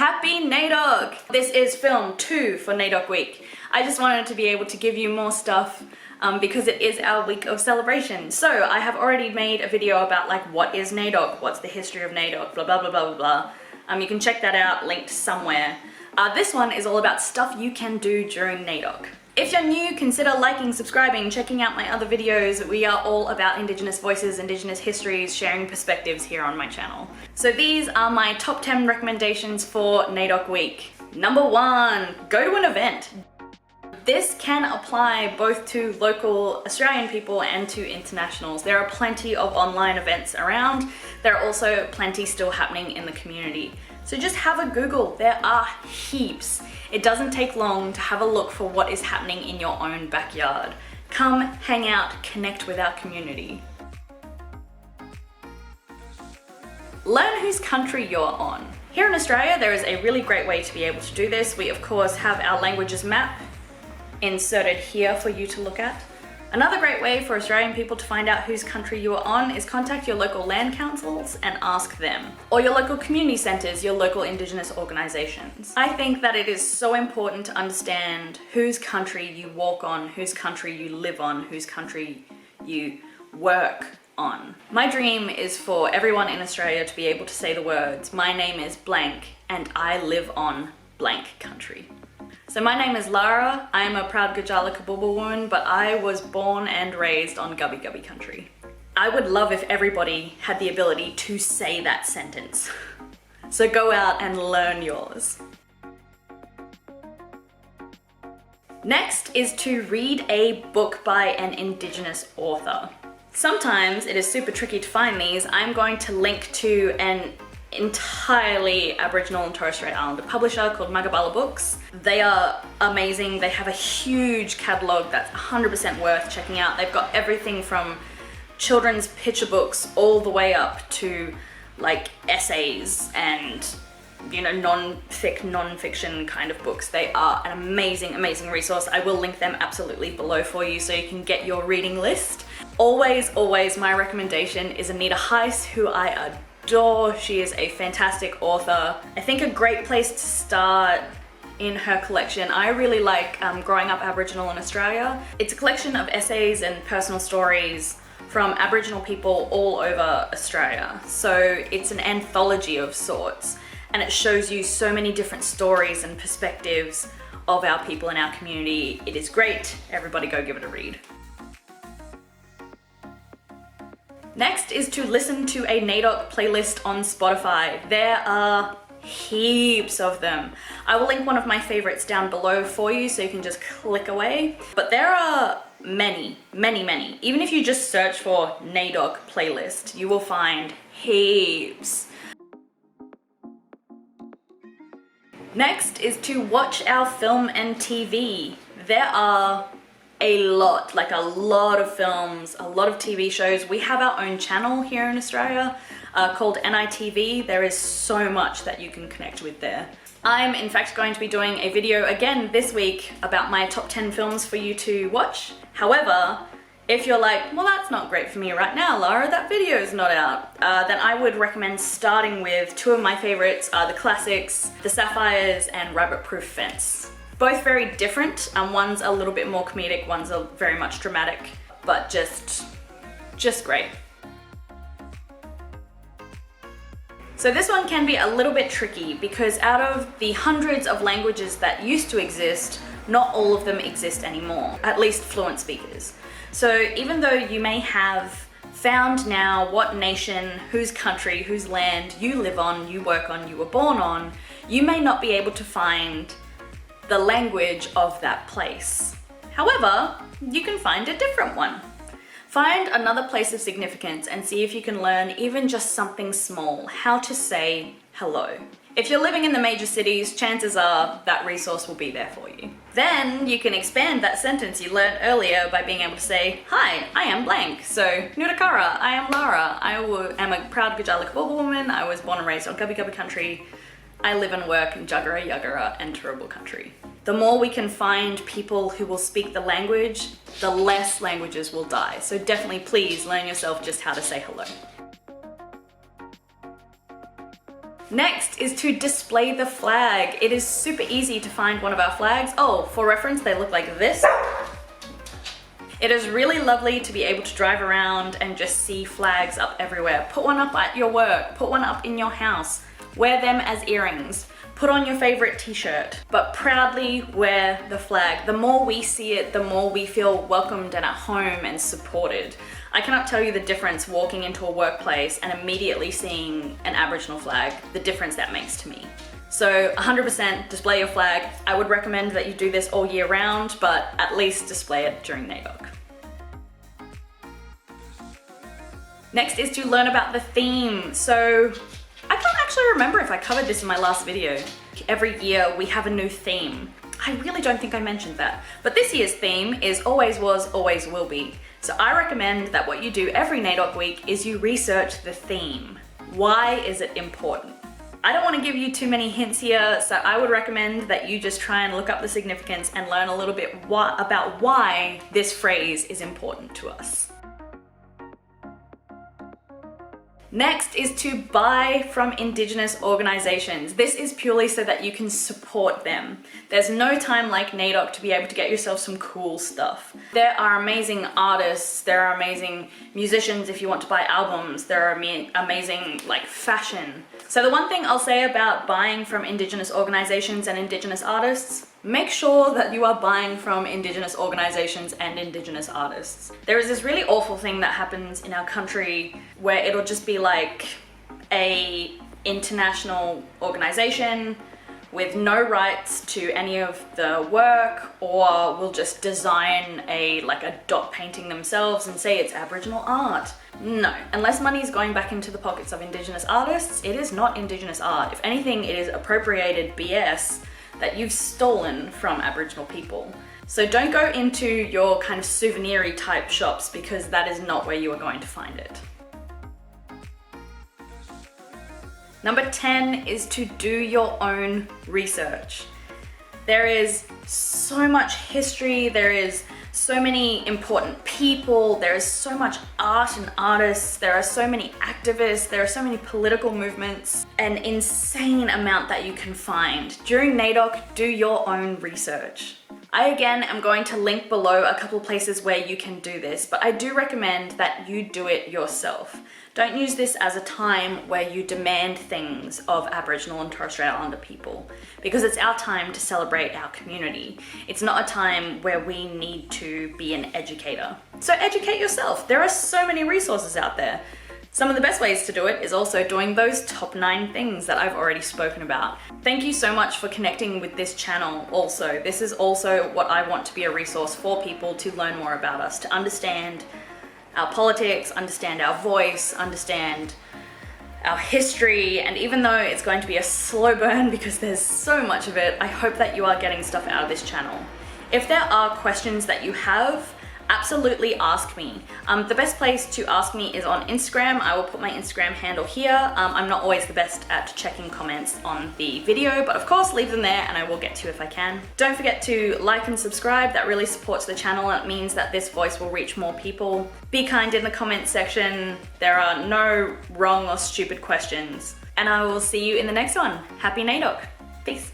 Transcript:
Happy Naidoc! This is film 2 for Naidoc week. I just wanted to be able to give you more stuff because it is our week of celebration. So I have already made a video about like what is Naidoc, what's the history of Naidoc, blah blah blah blah blah blah. You can check that out linked somewhere. This one is all about stuff you can do during Naidoc. If you're new, consider liking, subscribing, checking out my other videos. We are all about Indigenous voices, Indigenous histories, sharing perspectives here on my channel. So these are my top 10 recommendations for Naidoc week. Number 1, go to an event. This can apply both to local Australian people and to internationals. There are plenty of online events around. There are also plenty still happening in the community. So just have a Google, there are heaps. It doesn't take long to have a look for what is happening in your own backyard. Come, hang out, connect with our community. Learn whose country you're on. Here in Australia, there is a really great way to be able to do this. We of course have our languages map inserted here for you to look at. Another great way for Australian people to find out whose country you are on is contact your local land councils and ask them. Or your local community centres, your local Indigenous organisations. I think that it is so important to understand whose country you walk on, whose country you live on, whose country you work on. My dream is for everyone in Australia to be able to say the words, my name is blank and I live on blank country. So my name is Lara, I am a proud Gajala Kabulbul woman, but I was born and raised on Gubbi Gubbi country. I would love if everybody had the ability to say that sentence. So go out and learn yours. Next is to read a book by an Indigenous author. Sometimes it is super tricky to find these. I'm going to link to an entirely Aboriginal and Torres Strait Islander publisher called Magabala Books. They are amazing. They have a huge catalogue that's 100% worth checking out. They've got everything from children's picture books all the way up to like essays and non-fiction kind of books. They are an amazing resource. I will link them absolutely below for you so you can get your reading list. Always my recommendation is Anita Heiss, who I adore. She is a fantastic author. I think a great place to start in her collection, I really like Growing Up Aboriginal in Australia. It's a collection of essays and personal stories from Aboriginal people all over Australia. So it's an anthology of sorts, and it shows you so many different stories and perspectives of our people in our community. It is great. Everybody go give it a read. Next is to listen to a Naidoc playlist on Spotify. There are heaps of them. I will link one of my favorites down below for you so you can just click away. But there are many. Even if you just search for Naidoc playlist, you will find heaps. Next is to watch our film and TV. There are a lot of films, a lot of TV shows. We have our own channel here in Australia called NITV. There is so much that you can connect with there. I'm in fact going to be doing a video again this week about my top 10 films for you to watch. However, if you're like, well, that's not great for me right now, Lara, that video is not out, then I would recommend starting with two of my favorites, the classics, The Sapphires and Rabbit Proof Fence. Both very different. One's a little bit more comedic, one's very much dramatic, but just great. So this one can be a little bit tricky because out of the hundreds of languages that used to exist, not all of them exist anymore, at least fluent speakers. So even though you may have found now what nation, whose country, whose land you live on, you work on, you were born on, you may not be able to find the language of that place. However, you can find a different one. Find another place of significance and see if you can learn even just something small, how to say hello. If you're living in the major cities, chances are that resource will be there for you. Then you can expand that sentence you learned earlier by being able to say, hi, I am blank. So, Nudakara, I am Lara. I am a proud Gajala Kabulbul woman. I was born and raised on Gubbi Gubbi country. I live and work in Juggera, Yuggera and Turrbal country. The more we can find people who will speak the language, the less languages will die. So definitely please learn yourself just how to say hello. Next is to display the flag. It is super easy to find one of our flags. Oh, for reference, they look like this. It is really lovely to be able to drive around and just see flags up everywhere. Put one up at your work, put one up in your house, wear them as earrings, put on your favorite t-shirt, but proudly wear the flag. The more we see it, the more we feel welcomed and at home and supported. I cannot tell you the difference walking into a workplace and immediately seeing an Aboriginal flag, the difference that makes to me. So 100% display your flag. I would recommend that you do this all year round, but at least display it during Naidoc. Next is to learn about the theme. So I can't actually remember if I covered this in my last video. Every year we have a new theme. I really don't think I mentioned that. But this year's theme is always was, always will be. So I recommend that what you do every Naidoc week is you research the theme. Why is it important? I don't want to give you too many hints here, so I would recommend that you just try and look up the significance and learn a little bit about why this phrase is important to us. Next is to buy from Indigenous organizations. This is purely so that you can support them. There's no time like Naidoc to be able to get yourself some cool stuff. There are amazing artists, there are amazing musicians if you want to buy albums, there are amazing like fashion. So the one thing I'll say about buying from Indigenous organizations and Indigenous artists, make sure that you are buying from Indigenous organizations and Indigenous artists. There is this really awful thing that happens in our country where it'll just be like a international organization with no rights to any of the work, or will just design a dot painting themselves and say it's Aboriginal art. No, unless money is going back into the pockets of Indigenous artists, it is not Indigenous art. If anything, it is appropriated BS that you've stolen from Aboriginal people. So don't go into your kind of souvenir-y type shops, because that is not where you are going to find it. Number 10 is to do your own research. There is so much history, there is so many important people, there is so much art and artists, there are so many activists, there are so many political movements, an insane amount that you can find. During Naidoc, do your own research. I again am going to link below a couple places where you can do this, but I do recommend that you do it yourself. Don't use this as a time where you demand things of Aboriginal and Torres Strait Islander people, because it's our time to celebrate our community. It's not a time where we need to be an educator. So educate yourself. There are so many resources out there. Some of the best ways to do it is also doing those top 9 things that I've already spoken about. Thank you so much for connecting with this channel also. This is also what I want to be a resource for people to learn more about us, to understand our politics, understand our voice, understand our history, and even though it's going to be a slow burn because there's so much of it, I hope that you are getting stuff out of this channel. If there are questions that you have, absolutely ask me. The best place to ask me is on Instagram. I will put my Instagram handle here. I'm not always the best at checking comments on the video, but of course leave them there and I will get to you if I can. Don't forget to like and subscribe. That really supports the channel and it means that this voice will reach more people. Be kind in the comments section. There are no wrong or stupid questions. And I will see you in the next one. Happy Naidoc. Peace.